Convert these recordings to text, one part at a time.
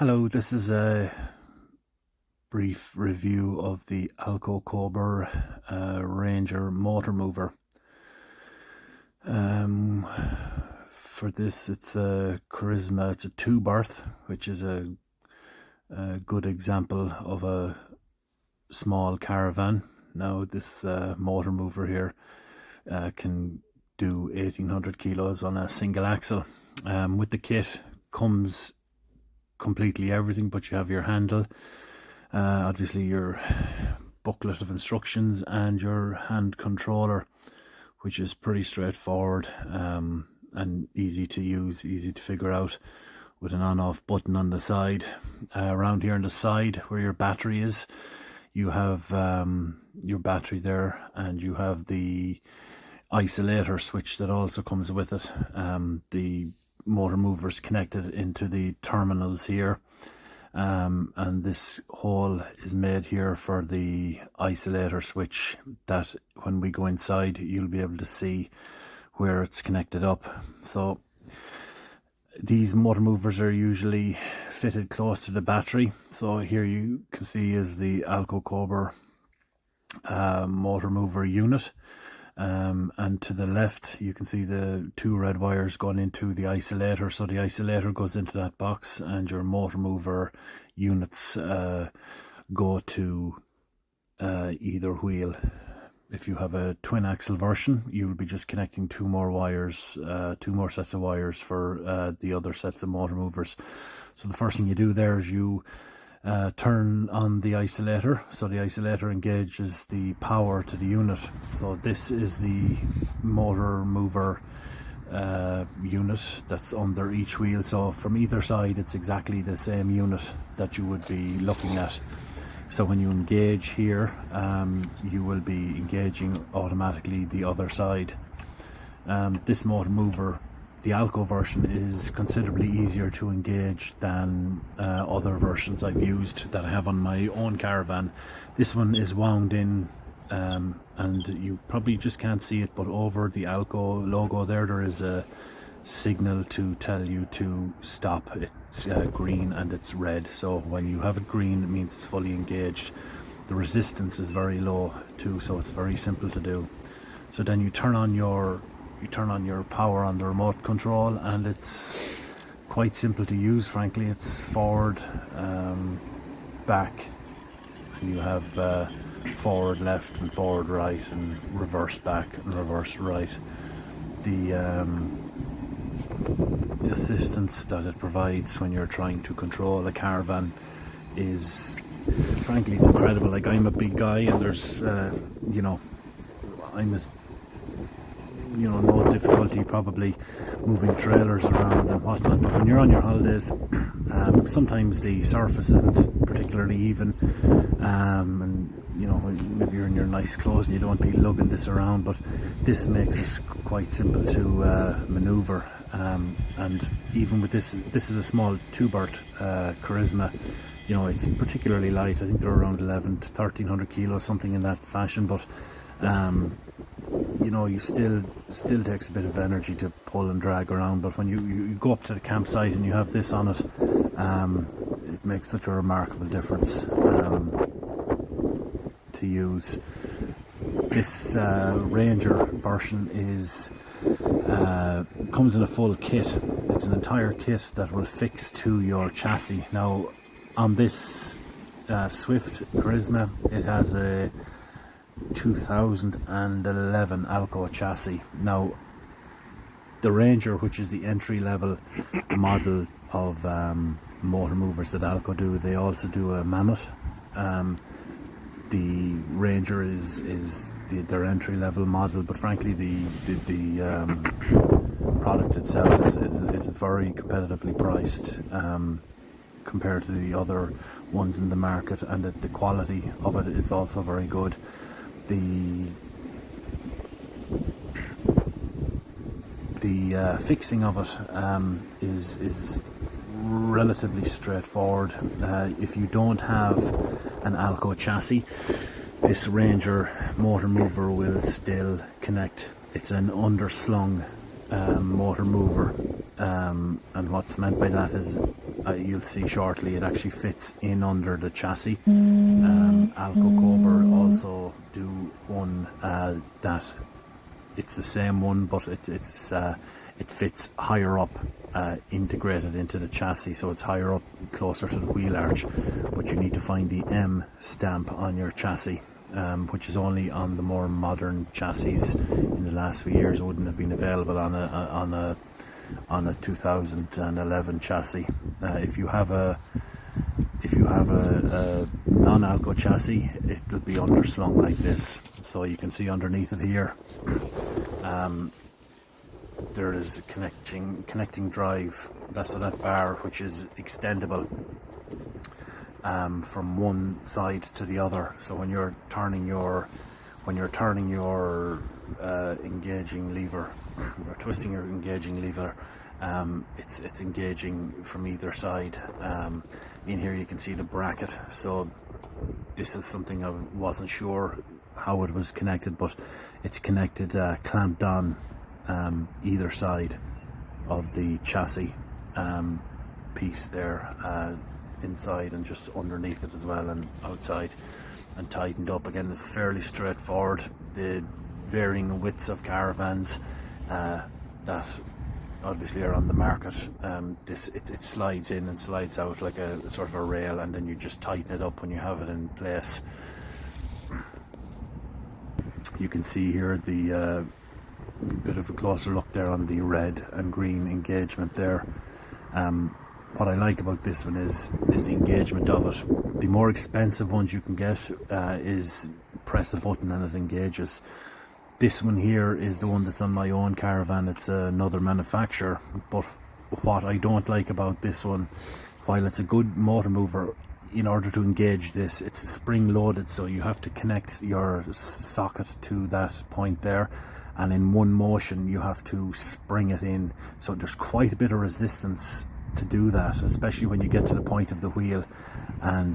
Hello, this is a brief review of the ALKO Ranger Motor Mover. For this, it's a Charisma. It's a 2-berth, which is a good example of a small caravan. Now, this motor mover here can do 1800 kilos on a single axle. With the kit comes completely everything, but you have your handle, obviously your booklet of instructions, and your hand controller, which is pretty straightforward and easy to use, easy to figure out, with an on-off button on the side. Around here on the side where your battery is, you have your battery there, and you have the isolator switch that also comes with it. The motor movers connected into the terminals here, and this hole is made here for the isolator switch, that when we go inside you'll be able to see where it's connected up. So these motor movers are usually fitted close to the battery. So here you can see is the ALKO motor mover unit. And to the left you can see the 2 red wires going into the isolator. So the isolator goes into that box, and your motor mover units go to either wheel. If you have a twin axle version, you'll be just connecting 2 more wires, 2 more sets of wires for the other sets of motor movers. So the first thing you do there is you turn on the isolator. So the isolator engages the power to the unit. So this is the motor mover unit that's under each wheel. So from either side it's exactly the same unit that you would be looking at. So when you engage here, you will be engaging automatically the other side. This motor mover, the ALKO version, is considerably easier to engage than other versions I've used that I have on my own caravan. This one is wound in, and you probably just can't see it, but over the ALKO logo there is a signal to tell you to stop. It's green and it's red. So when you have it green, it means it's fully engaged. The resistance is very low too, so it's very simple to do. So then you turn on your power on the remote control, and it's quite simple to use, frankly. It's forward, back, and you have forward left and forward right, and reverse back and reverse right. The assistance that it provides when you're trying to control a caravan is frankly, it's incredible. Like, I'm a big guy, and there's I'm as no difficulty probably moving trailers around and whatnot, but when you're on your holidays, sometimes the surface isn't particularly even, and maybe you're in your nice clothes and you don't want to be lugging this around, but this makes it quite simple to maneuver. And even with this is a small 2-berth Charisma. It's particularly light. I think they're around 11 to 1300 kilos, something in that fashion, but you still takes a bit of energy to pull and drag around. But when you go up to the campsite and you have this on it, it makes such a remarkable difference to use. This Ranger version comes in a full kit. It's an entire kit that will fix to your chassis. Now, on this Swift Charisma, it has a 2011 ALKO chassis. Now, the Ranger, which is the entry-level model of motor movers that ALKO do, they also do a Mammoth. The Ranger is their entry-level model, but frankly the product itself is very competitively priced compared to the other ones in the market, and the quality of it is also very good. The fixing of it is relatively straightforward. If you don't have an ALKO chassis, this Ranger motor mover will still connect. It's an underslung motor mover, and what's meant by that is you'll see shortly, it actually fits in under the chassis. ALKO also do one that it's the same one, but it fits higher up, integrated into the chassis, so it's higher up, closer to the wheel arch. But you need to find the M stamp on your chassis, which is only on the more modern chassis. In the last few years, it wouldn't have been available on a 2011 chassis. If you have a non-ALKO chassis, it'll be underslung like this. So you can see underneath it here, there is a connecting drive. That's that bar, which is extendable from one side to the other. So when you're turning your engaging lever, or twisting your engaging lever, it's engaging from either side. In here you can see the bracket. So this is something I wasn't sure how it was connected, but it's connected, clamped on either side of the chassis piece there, inside and just underneath it as well, and outside, and tightened up. Again, it's fairly straightforward. The varying widths of caravans that obviously are on the market, it slides in and slides out like a sort of a rail, and then you just tighten it up when you have it in place. You can see here the bit of a closer look there on the red and green engagement there. What I like about this one is the engagement of it. The more expensive ones you can get is press a button and it engages. This one here is the one that's on my own Caravan. It's another manufacturer, but what I don't like about this one, while it's a good motor mover, in order to engage this, it's spring loaded, so you have to connect your socket to that point there, and in one motion you have to spring it in. So there's quite a bit of resistance to do that, especially when you get to the point of the wheel. And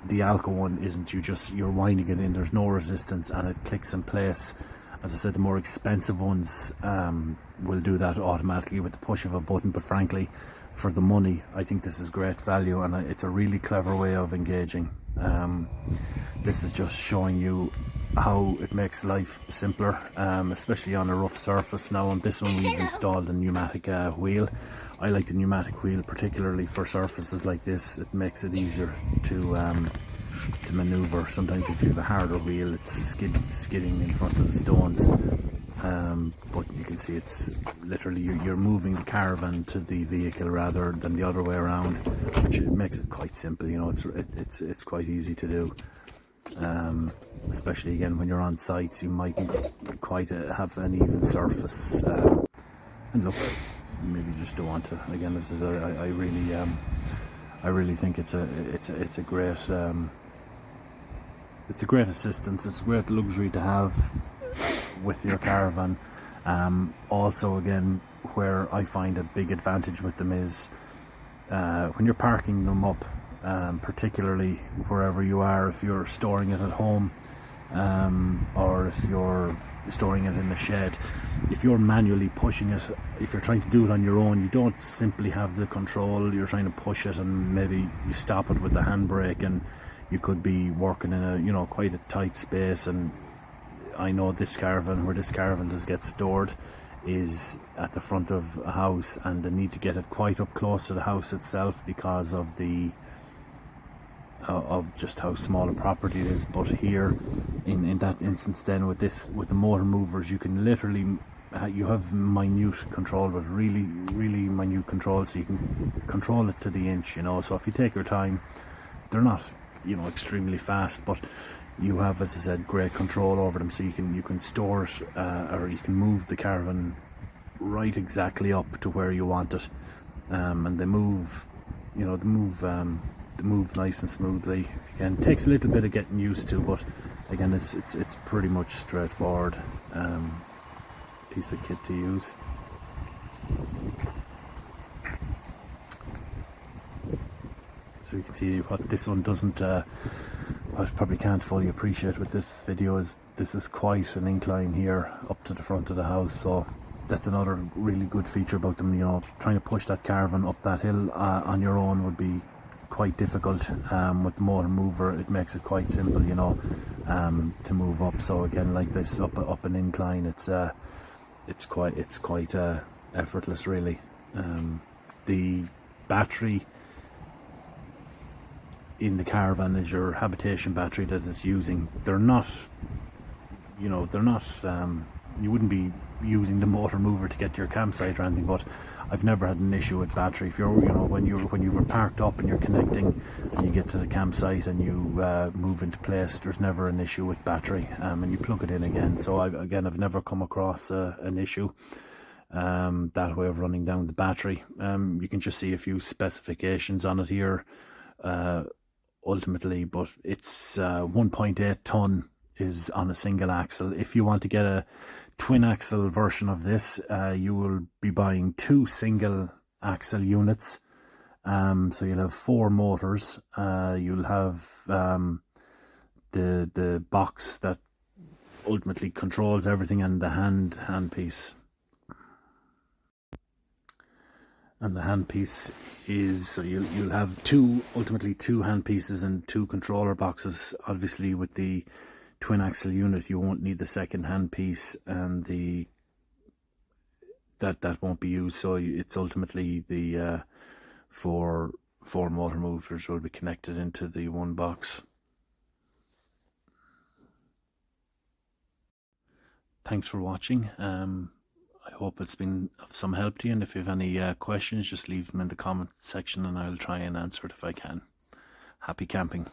the ALKO one isn't. You're winding it in, there's no resistance, and it clicks in place. As I said, the more expensive ones will do that automatically with the push of a button, but frankly, for the money, I think this is great value, and it's a really clever way of engaging. This is just showing you how it makes life simpler, especially on a rough surface. Now on this one we've installed a pneumatic wheel. I like the pneumatic wheel particularly for surfaces like this. It makes it easier to maneuver. Sometimes if you have a harder wheel, it's skidding in front of the stones. But you can see it's literally you're moving the Caravan to the vehicle rather than the other way around, which makes it quite simple. You know, it's quite easy to do. Especially again when you're on sites, you mightn't quite have an even surface. And look, maybe you just don't want to. Again, this is I really think it's a great assistance. It's a great luxury to have with your Caravan. Also, again, where I find a big advantage with them is when you're parking them up, particularly wherever you are, if you're storing it at home, or if you're storing it in a shed, if you're manually pushing it, if you're trying to do it on your own, you don't simply have the control. You're trying to push it and maybe you stop it with the handbrake, and you could be working in a quite a tight space. And I know this Caravan, where this Caravan does get stored, is at the front of a house, and they need to get it quite up close to the house itself because of the of just how small a property it is. But here in that instance, then with the motor movers, you can literally you have minute control, but really minute control, so you can control it to the inch, so if you take your time, they're not extremely fast, but you have, as I said, great control over them, so you can store it, or you can move the Caravan right exactly up to where you want it, and they move nice and smoothly. Again, it takes a little bit of getting used to, but again, it's pretty much straightforward piece of kit to use. So you can see what this one doesn't, what I probably can't fully appreciate with this video is this is quite an incline here up to the front of the house, so that's another really good feature about them. You know, trying to push that Caravan up that hill on your own would be quite difficult. With the motor mover, it makes it quite simple, you know, to move up. So again, like this, up an incline, it's quite effortless, really. The battery in the Caravan is your habitation battery that it's using. They're not, you know, you wouldn't be using the motor mover to get to your campsite or anything, but I've never had an issue with battery. If you're, you know, when you were parked up and you're connecting and you get to the campsite and you move into place, there's never an issue with battery, and you plug it in again. So I've never come across an issue that way of running down the battery. You can just see a few specifications on it here, ultimately, but it's 1.8 ton is on a single axle. If you want to get a twin axle version of this, you will be buying 2 single axle units. So you'll have 4 motors. You'll have the box that ultimately controls everything, and the handpiece. And the handpiece is, so you'll have ultimately two handpieces and 2 controller boxes. Obviously, with the twin axle unit, you won't need the second handpiece, and that won't be used. So it's ultimately the 4 motor movers will be connected into the one box. Thanks for watching. I hope it's been of some help to you, and if you have any questions, just leave them in the comment section and I'll try and answer it if I can. Happy camping.